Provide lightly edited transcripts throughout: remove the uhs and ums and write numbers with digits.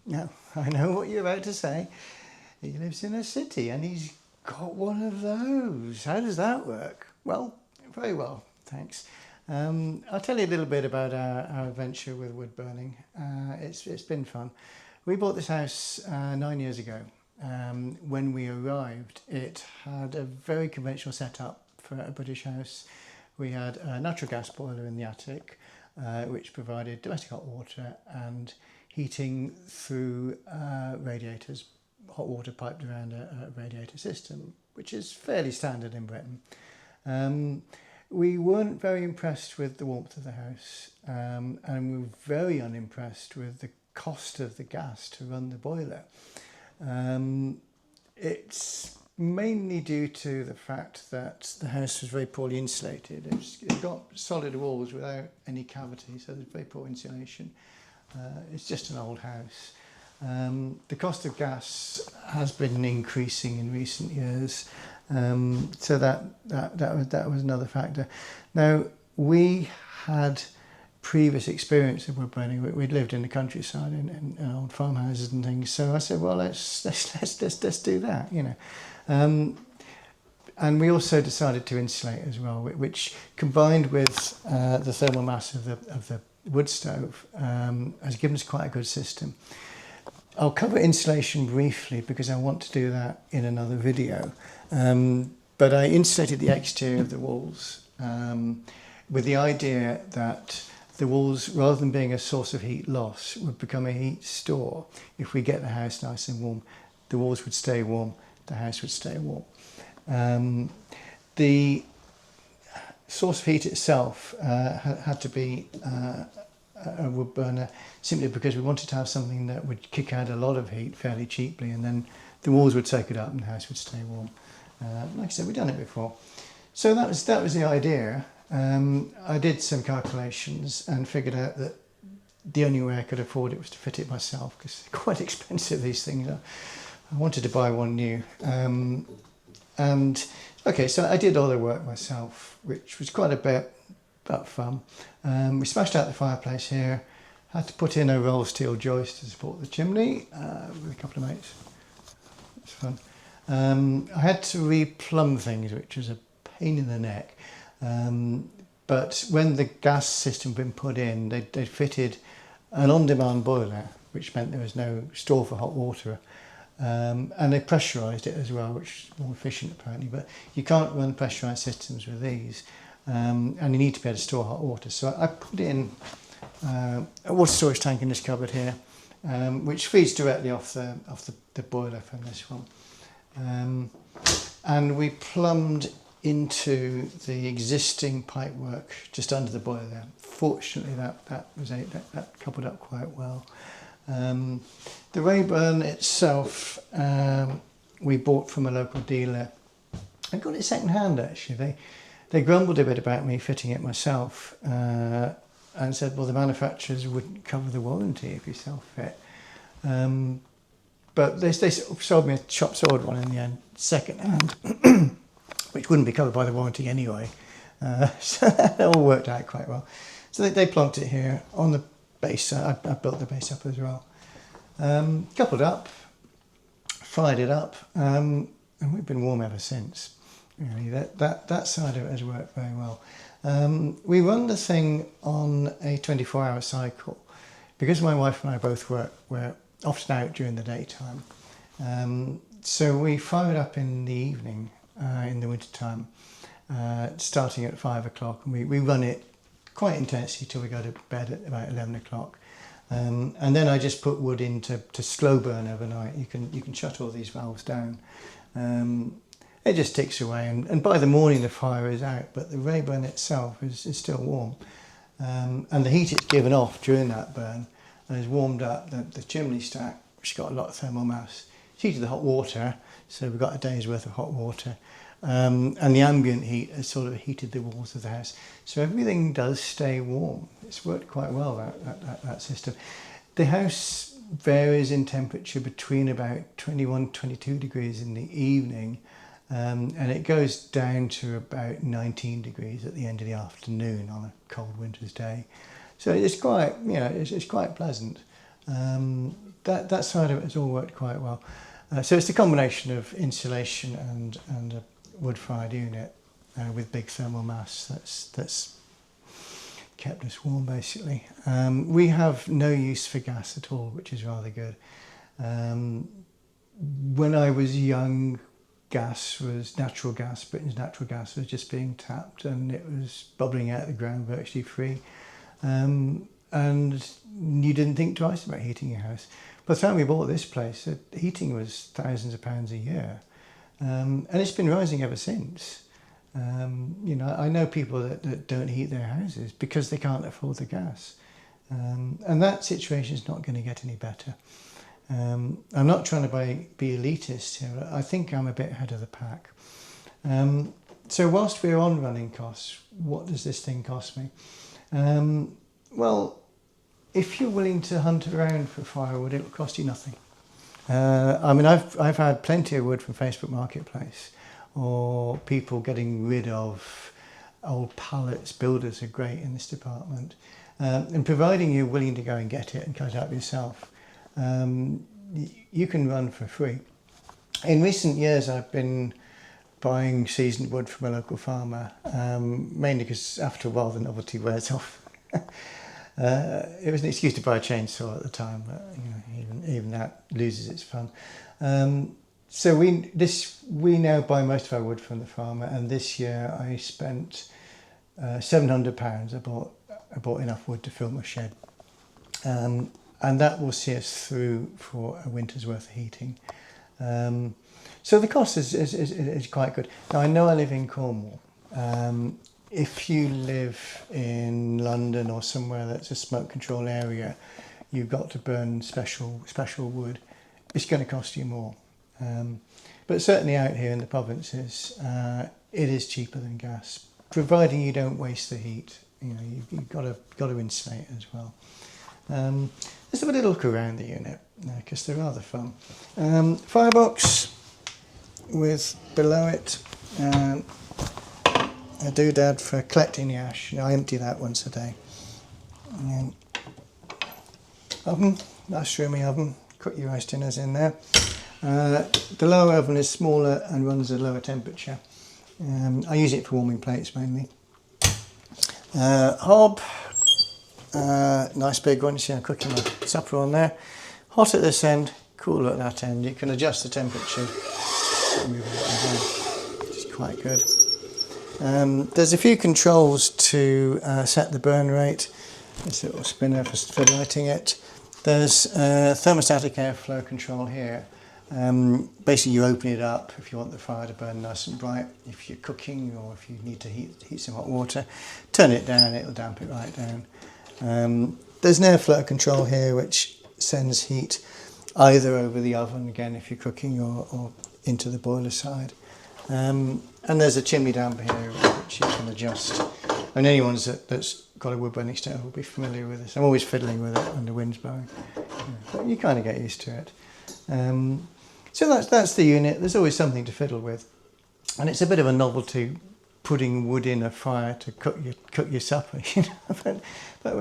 Now, I know what you're about to say. He lives in a city and he's got one of those. How does that work? Well, very well, thanks. I'll tell you a little bit about our adventure with wood burning. It's been fun. We bought this house 9 years ago. When we arrived, it had a very conventional setup for a British house. We had a natural gas boiler in the attic, which provided domestic hot water and heating through radiators, hot water piped around a radiator system, which is fairly standard in Britain. We weren't very impressed with the warmth of the house, and we were very unimpressed with the cost of the gas to run the boiler. It's mainly due to the fact that the house was very poorly insulated. It got solid walls without any cavity, so there's very poor insulation. It's just an old house. The cost of gas has been increasing in recent years, so that was another factor. Now, we had previous experience of wood burning. We'd lived in the countryside in old farmhouses and things. So I said, well, let's do that, you know. And we also decided to insulate as well, which combined with the thermal mass of the wood stove has given us quite a good system. I'll cover insulation briefly because I want to do that in another video. But I insulated the exterior of the walls with the idea that the walls, rather than being a source of heat loss, would become a heat store. If we get the house nice and warm, the walls would stay warm, the house would stay warm. The source of heat itself had to be a wood burner, simply because we wanted to have something that would kick out a lot of heat fairly cheaply, and then the walls would take it up and the house would stay warm. Like I said, we've done it before. So that was the idea. I did some calculations and figured out that the only way I could afford it was to fit it myself, because they're quite expensive, these things. I wanted to buy one new. And okay, so I did all the work myself, which was quite a bit fun. We smashed out the fireplace here, had to put in a roll steel joist to support the chimney with a couple of mates. It's fun. I had to replumb things, which was a pain in the neck. But when the gas system had been put in, they fitted an on-demand boiler, which meant there was no store for hot water. And they pressurised it as well, which is more efficient apparently. But you can't run pressurised systems with these, and you need to be able to store hot water. So I put in a water storage tank in this cupboard here, which feeds directly off the boiler from this one. And we plumbed into the existing pipework just under the boiler there. Fortunately, that coupled up quite well. The Rayburn itself, we bought from a local dealer. I got it second hand actually. They grumbled a bit about me fitting it myself and said, well, the manufacturers wouldn't cover the warranty if you self-fit. But they sold me a chop sword one in the end, second hand, which wouldn't be covered by the warranty anyway. So that all worked out quite well. So they plonked it here on the base. I built the base up as well. Coupled up, fired it up, and we've been warm ever since. Really, that side of it has worked very well. We run the thing on a 24-hour cycle. Because my wife and I both work, we're often out during the daytime. So we fire it up in the evening, in the winter time, starting at 5 o'clock, and we run it quite intensely till we go to bed at about 11 o'clock. And then I just put wood in to slow burn overnight. You can shut all these valves down. It just ticks away, and by the morning the fire is out, but the Rayburn itself is still warm. And the heat it's given off during that burn has warmed up the chimney stack, which has got a lot of thermal mass. It's heated the hot water, so we've got a day's worth of hot water. And the ambient heat has sort of heated the walls of the house. So everything does stay warm. It's worked quite well, that system. The house varies in temperature between about 21, 22 degrees in the evening, and it goes down to about 19 degrees at the end of the afternoon on a cold winter's day. So it's quite, it's quite pleasant. that side of it has all worked quite well. So it's a combination of insulation and a wood-fired unit with big thermal mass that's kept us warm, basically. We have no use for gas at all, which is rather good. When I was young, natural gas, Britain's natural gas was just being tapped, and it was bubbling out of the ground virtually free. And you didn't think twice about heating your house. By the time we bought this place, heating was thousands of pounds a year. And it's been rising ever since. I know people that don't heat their houses because they can't afford the gas. And that situation is not going to get any better. I'm not trying to be elitist here. I think I'm a bit ahead of the pack. So whilst we're on running costs, what does this thing cost me? Well, if you're willing to hunt around for firewood, it will cost you nothing. I've had plenty of wood from Facebook Marketplace, or people getting rid of old pallets. Builders are great in this department. And providing you're willing to go and get it and cut it up yourself, you can run for free. In recent years, I've been buying seasoned wood from a local farmer, mainly because after a while the novelty wears off. It was an excuse to buy a chainsaw at the time, but even that loses its fun. So we now buy most of our wood from the farmer, and this year I spent £700. I bought enough wood to fill my shed, and that will see us through for a winter's worth of heating. So the cost is quite good. Now, I know I live in Cornwall. If you live in London or somewhere that's a smoke control area, you've got to burn special wood. It's going to cost you more. But certainly out here in the provinces, it is cheaper than gas, providing you don't waste the heat. You've got to insulate as well. Let's have a little look around the unit because they're rather fun. Firebox with below it a doodad for collecting the ash. I empty that once a day. Oven, mushrooming oven. Cook your rice dinners in there. The lower oven is smaller and runs at a lower temperature. I use it for warming plates mainly. Hob, nice big one. You see I'm cooking my supper on there. Hot at this end, cool at that end. You can adjust the temperature, which is quite good. There's a few controls to set the burn rate. This little spinner for lighting it. There's thermostatic airflow control here. Basically you open it up if you want the fire to burn nice and bright, if you're cooking or if you need to heat some hot water. Turn it down, it'll damp it right down. There's an airflow control here which sends heat either over the oven, again if you're cooking, or into the boiler side. And there's a chimney damper here which you can adjust. And anyone that's got a wood burning stove will be familiar with this. I'm always fiddling with it when the wind's blowing. But you kind of get used to it. So that's the unit. There's always something to fiddle with. And it's a bit of a novelty putting wood in a fire to cook your supper, but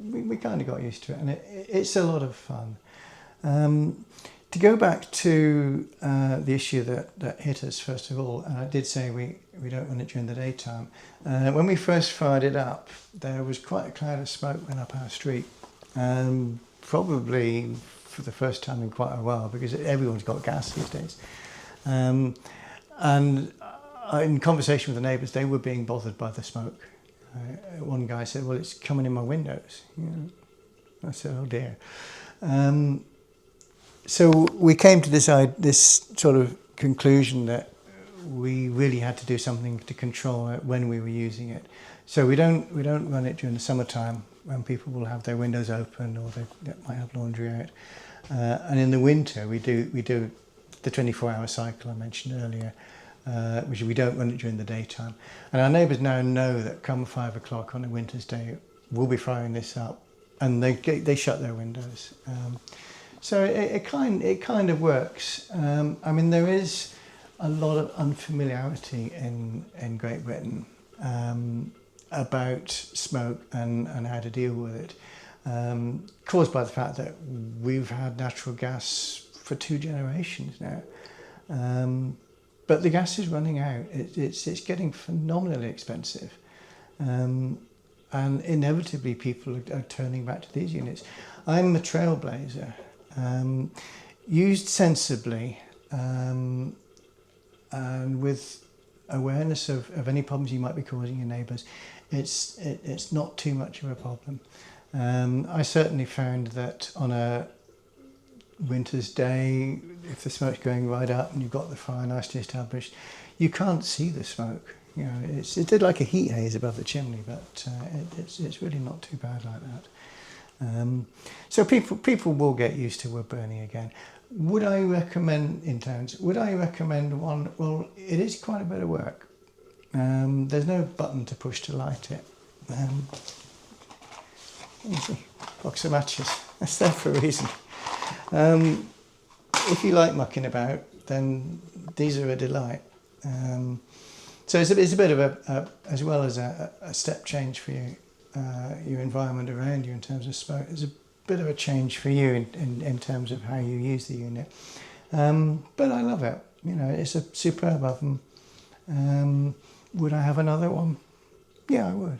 we kind of got used to it, and it's a lot of fun. To go back to the issue that hit us, first of all, I did say we don't run it during the daytime. When we first fired it up, there was quite a cloud of smoke went up our street, probably for the first time in quite a while, because everyone's got gas these days. And in conversation with the neighbours, they were being bothered by the smoke. One guy said, well, it's coming in my windows. I said, oh dear. So we came to this sort of conclusion that we really had to do something to control it when we were using it. So we don't run it during the summertime when people will have their windows open or they might have laundry out. And in the winter we do the 24-hour cycle I mentioned earlier, which we don't run it during the daytime. And our neighbours now know that come 5 o'clock on a winter's day we'll be firing this up, and they shut their windows. So it kind of works. I mean, there is a lot of unfamiliarity in Great Britain about smoke and how to deal with it. caused by the fact that we've had natural gas for 2 generations now. But the gas is running out. It's getting phenomenally expensive. And inevitably people are turning back to these units. I'm a trailblazer. Used sensibly and with awareness of any problems you might be causing your neighbours, it's not too much of a problem. I certainly found that on a winter's day, if the smoke's going right up and you've got the fire nicely established, you can't see the smoke. You know, it did like a heat haze above the chimney, but it's really not too bad like that. So people will get used to wood burning again. Would I recommend in towns? Would I recommend one? Well, it is quite a bit of work. There's no button to push to light it. Easy, box of matches. That's there for a reason. If you like mucking about, then these are a delight. So it's a bit of a as well as a step change for you, your environment around you in terms of smoke. There's a bit of a change for you in terms of how you use the unit. But I love it. You know, it's a superb oven. Would I have another one? Yeah, I would.